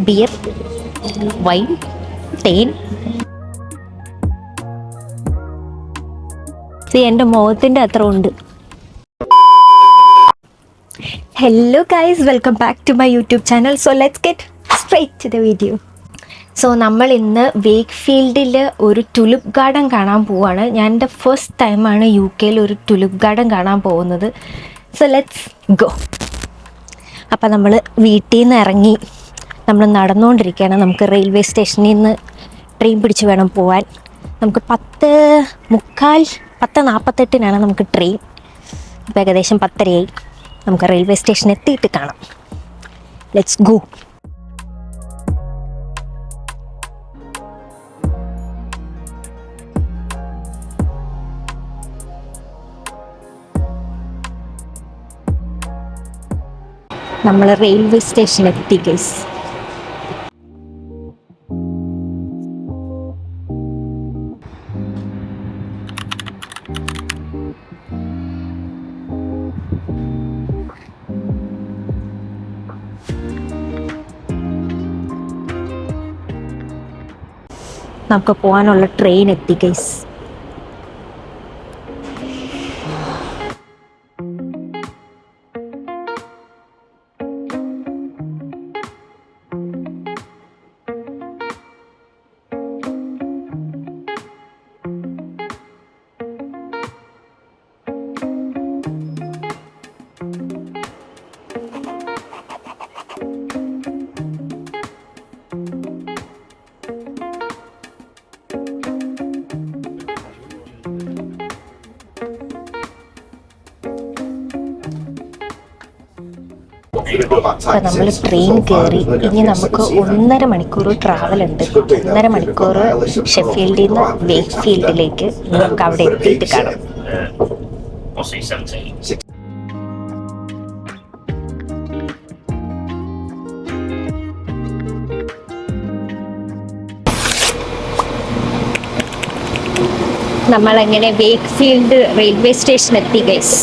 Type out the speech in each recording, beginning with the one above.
Beer, wine, തേൻ. എൻ്റെ മുഖത്തിൻ്റെ അത്ര ഉണ്ട്. Hello guys, welcome back to my YouTube channel. So let's get straight to the video. So നമ്മൾ ഇന്ന് വേക്ക്ഫീൽഡിൽ ഒരു ടുലിപ്പ് ഗാർഡൻ കാണാൻ പോവുകയാണ്. ഞാൻ എൻ്റെ ഫസ്റ്റ് ടൈമാണ് UK ഒരു ടുലിപ്പ് ഗാർഡൻ കാണാൻ പോകുന്നത്. So let's go. അപ്പോൾ നമ്മൾ വീട്ടിൽ നിന്ന് ഇറങ്ങി നമ്മൾ നടന്നുകൊണ്ടിരിക്കുകയാണ്. നമുക്ക് റെയിൽവേ സ്റ്റേഷനിൽ നിന്ന് ട്രെയിൻ പിടിച്ച് വേണം പോകാൻ. നമുക്ക് 10:45 നമുക്ക് ട്രെയിൻ. ഇപ്പോൾ ഏകദേശം 10:30 നമുക്ക് റെയിൽവേ സ്റ്റേഷൻ എത്തിയിട്ട് കാണാം. Let's go. നമ്മൾ റെയിൽവേ സ്റ്റേഷൻ എത്തി ഗൈസ്. നമുക്ക് പോകാനുള്ള ട്രെയിൻ എത്തി ഗൈസ്. അപ്പോൾ നമ്മൾ ട്രെയിൻ കയറി. ഇനി നമുക്ക് 1.5 മണിക്കൂർ ട്രാവൽ ഉണ്ട്. 1.5 മണിക്കൂർ ഷെഫീൽഡിൽ നിന്ന് വേക്ക്ഫീൽഡിലേക്ക്. നമുക്ക് അവിടെ എത്തിയിട്ട് കാണാം. നമ്മളങ്ങനെ വേക്ക്ഫീൽഡ് റെയിൽവേ സ്റ്റേഷൻ എത്തി ഗൈസ്.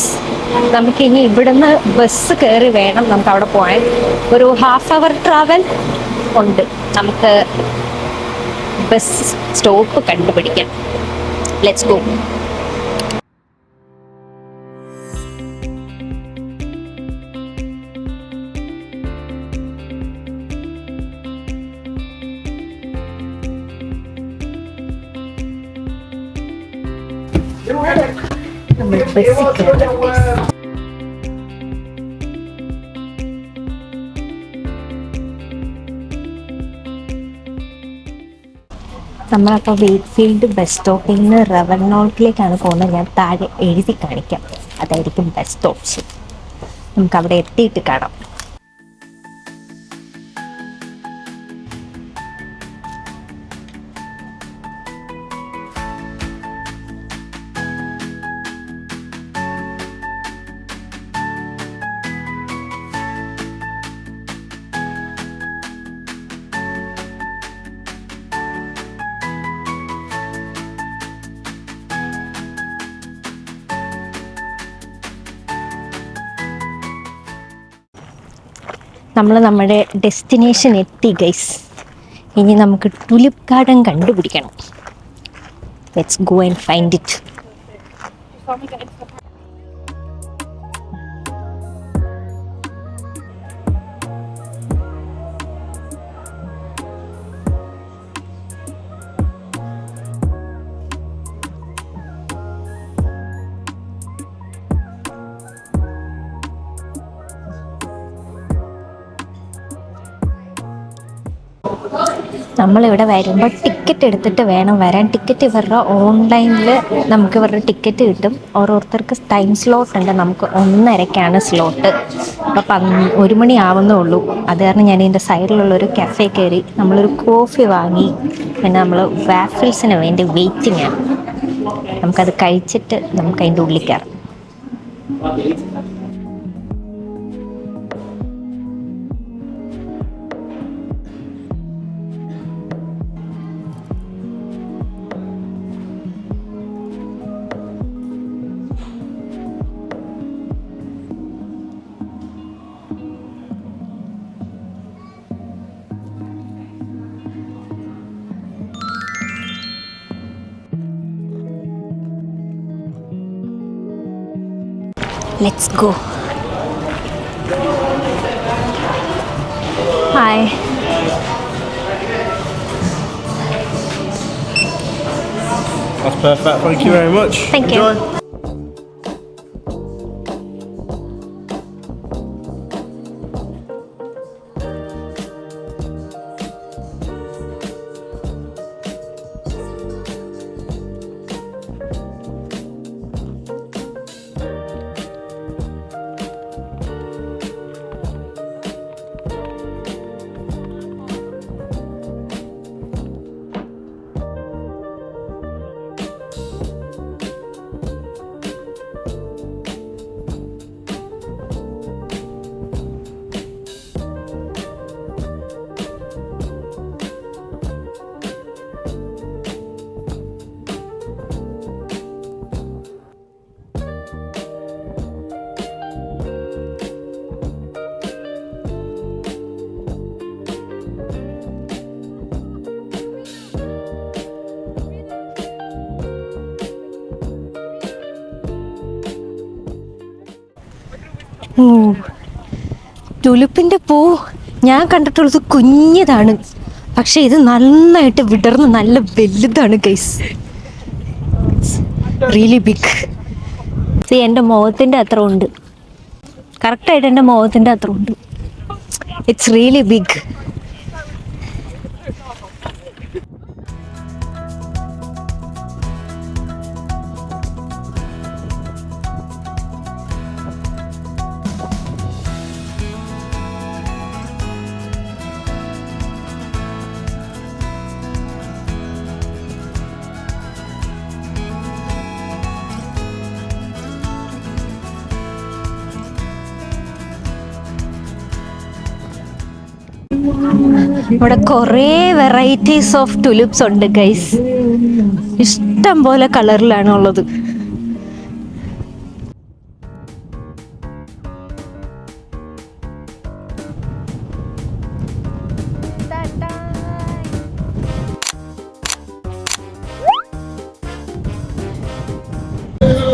നമുക്കിനി ഇവിടുന്ന് ബസ് കയറി വേണം നമുക്ക് അവിടെ പോകാൻ. ഒരു ½ അവർ ട്രാവൽ ഉണ്ട്. നമുക്ക് ബസ് സ്റ്റോപ്പ് കണ്ടുപിടിക്കാം. Let's go. നമ്മൾ ബസ്സിൽ കയറാം. നമ്മളപ്പോൾ വേക്ക്ഫീൽഡ് ബസ് സ്റ്റോപ്പിൽ നിന്ന് റവൻനോൾട്ടിലേക്കാണ് പോകുന്നത്. ഞാൻ താഴെ എഴുതി കാണിക്കാം, അതായിരിക്കും ബെസ്റ്റ് ഓപ്ഷൻ. നമുക്ക് അവിടെ എത്തിയിട്ട് കാണാം. നമ്മൾ നമ്മുടെ ഡെസ്റ്റിനേഷൻ എത്തി ഗൈസ്. ഇനി നമുക്ക് ടുലിപ്പ് ഗാർഡൻ കണ്ടുപിടിക്കണം. Let's go and find it. നമ്മളിവിടെ വരുമ്പോൾ ടിക്കറ്റ് എടുത്തിട്ട് വേണം വരാൻ. ടിക്കറ്റ് ഇവരുടെ ഓൺലൈനിൽ നമുക്ക് ഇവരുടെ ടിക്കറ്റ് കിട്ടും. ഓരോരുത്തർക്ക് ടൈം സ്ലോട്ട് ഉണ്ട്. നമുക്ക് 1:30 സ്ലോട്ട്. അപ്പോൾ 1 മണി ആവുന്നേ ഉള്ളൂ. അത് കാരണം ഞാൻ ഇതിൻ്റെ സൈഡിലുള്ളൊരു കഫേ കയറി നമ്മളൊരു കോഫി വാങ്ങി. പിന്നെ നമ്മൾ വാഫിൾസിന് വേണ്ടി വെയിറ്റിംഗ് ആണ്. നമുക്കത് കഴിച്ചിട്ട് നമുക്ക് അതിൻ്റെ ഉള്ളിൽ കയറാം. Let's go. Hi. That's perfect. Thank you very much. Thank you. Enjoy. ടുലിപ്പിൻ്റെ പൂ ഞാൻ കണ്ടിട്ടുള്ളത് കുഞ്ഞതാണ്, പക്ഷെ ഇത് നന്നായിട്ട് വിടർന്ന് നല്ല വലുതാണ് ഗൈസ്. Really big. എൻ്റെ മുഖത്തിൻ്റെ അത്ര ഉണ്ട്, കറക്റ്റായിട്ട് എൻ്റെ മുഖത്തിൻ്റെ അത്ര ഉണ്ട്. It's really big. ഇവിടെ കുറേ വെറൈറ്റീസ് ഓഫ് ടുലിപ്സ് ഉണ്ട് ഗൈസ്. ഇഷ്ടം പോലെ കളറിലാണ് ഉള്ളത്.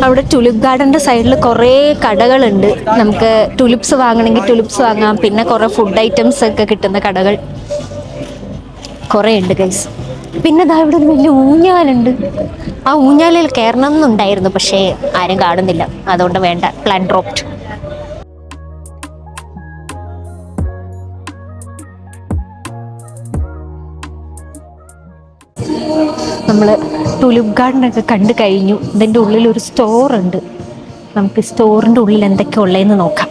അവിടെ ടുലിപ്പ് ഗാർഡൻ്റെ സൈഡിൽ കുറേ കടകളുണ്ട്. നമുക്ക് ടുലിപ്സ് വാങ്ങണമെങ്കിൽ ടുലിപ്സ് വാങ്ങാം. പിന്നെ കുറേ ഫുഡ് ഐറ്റംസ് ഒക്കെ കിട്ടുന്ന കടകൾ കുറേ ഉണ്ട് ഗൈസ്. പിന്നെ ദാ ഇവിടെ വലിയ ഊഞ്ഞാലുണ്ട്. ആ ഊഞ്ഞാലിൽ കയറണം എന്നുണ്ടായിരുന്നു, പക്ഷേ ആരും കാണുന്നില്ല, അതുകൊണ്ട് വേണ്ട, പ്ലാൻ ഡ്രോപ്ഡ്. നമ്മൾ ടുലിപ്പ് ഗാർഡനൊക്കെ കണ്ടു കഴിഞ്ഞു. ഇതിൻ്റെ ഉള്ളിൽ ഒരു സ്റ്റോർ ഉണ്ട്. നമുക്ക് സ്റ്റോറിൻ്റെ ഉള്ളിൽ എന്തൊക്കെയാണ് ഉള്ളതെന്ന് നോക്കാം.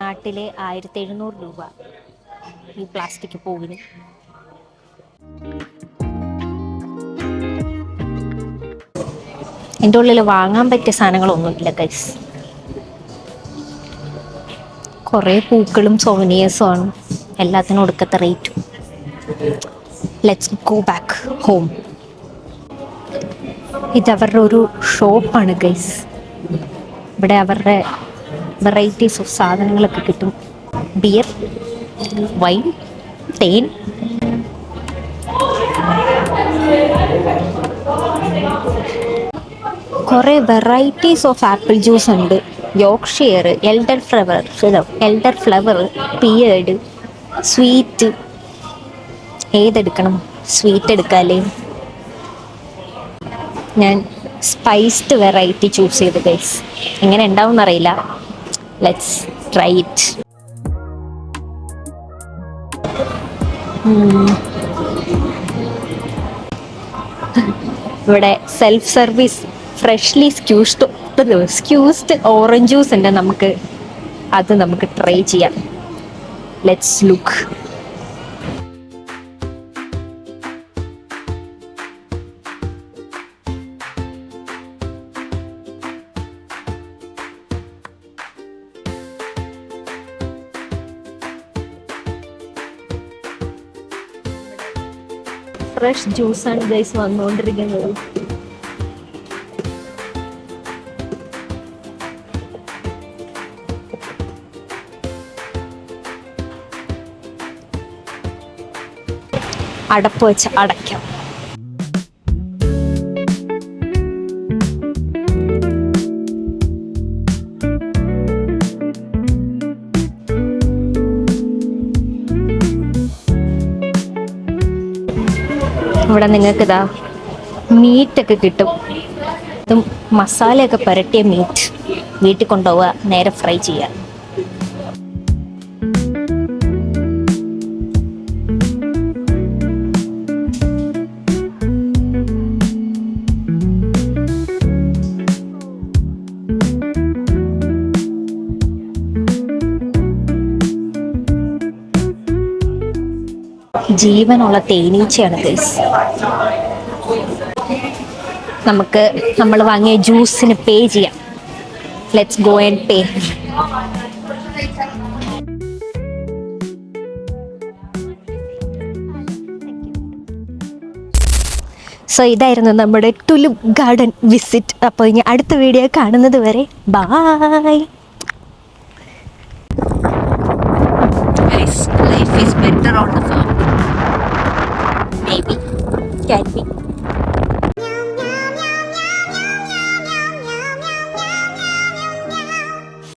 നാട്ടിലെ 1700 രൂപ ഈ പ്ലാസ്റ്റിക് പൂവിന്. എൻ്റെ ഉള്ളിൽ വാങ്ങാൻ പറ്റിയ സാധനങ്ങളൊന്നുമില്ല ഗൈസ്. കുറേ പൂക്കളും സോവനിയേഴ്സും ആണ്, എല്ലാത്തിനും ഒടുക്കത്തെ റേറ്റും. Let's go back home. ഇതവരുടെ ഒരു ഷോപ്പാണ് ഗൈസ്. ഇവിടെ അവരുടെ വെറൈറ്റീസ് ഓഫ് സാധനങ്ങളൊക്കെ കിട്ടും. ബിയർ, വൈൻ, തേൻ. കുറേ വെറൈറ്റീസ് ഓഫ് ആപ്പിൾ ജ്യൂസ് ഉണ്ട്. യോർക്ക്ഷയർ, എൽഡർ ഫ്ലവർ, പിയേർഡ്, സ്വീറ്റ്. ഏതെടുക്കണം? സ്വീറ്റ് എടുക്കാല്ലേ? ഞാൻ സ്പൈസ്ഡ് വെറൈറ്റി ചൂസ് ചെയ്ത് ഗൈസ്. എങ്ങനെ ഉണ്ടാവും എന്നറിയില്ല. Let's try it. ഇവിടെ self service freshly squeezed orange juice ഉണ്ട്. നമുക്ക് ട്രൈ ചെയ്യാം. Let's look. ഫ്രഷ് ജ്യൂസാണ് ഗൈസ് വന്നുകൊണ്ടിരിക്കുന്നത്. അടപ്പ് വെച്ച് അടയ്ക്കാം. ഇവിടെ നിങ്ങൾക്ക് ഇതാ മീറ്റൊക്കെ കിട്ടും. ഇതും മസാലയൊക്കെ പുരട്ടിയ മീറ്റ് വീട്ടിൽ കൊണ്ടുപോവുക, നേരെ ഫ്രൈ ചെയ്യുക. ജീവനുള്ള തേനീച്ചയാണ് ഗൈസ്. നമുക്ക് നമ്മൾ വാങ്ങിയ ജ്യൂസിന് പേ ചെയ്യാം. Let's go and pay. So ഇതായിരുന്നു നമ്മുടെ ടുലിപ്പ് ഗാർഡൻ വിസിറ്റ്. അപ്പോൾ ഇനി അടുത്ത വീഡിയോ കാണുന്നത് വരെ by. Life is better on the farm. Maybe. Can be.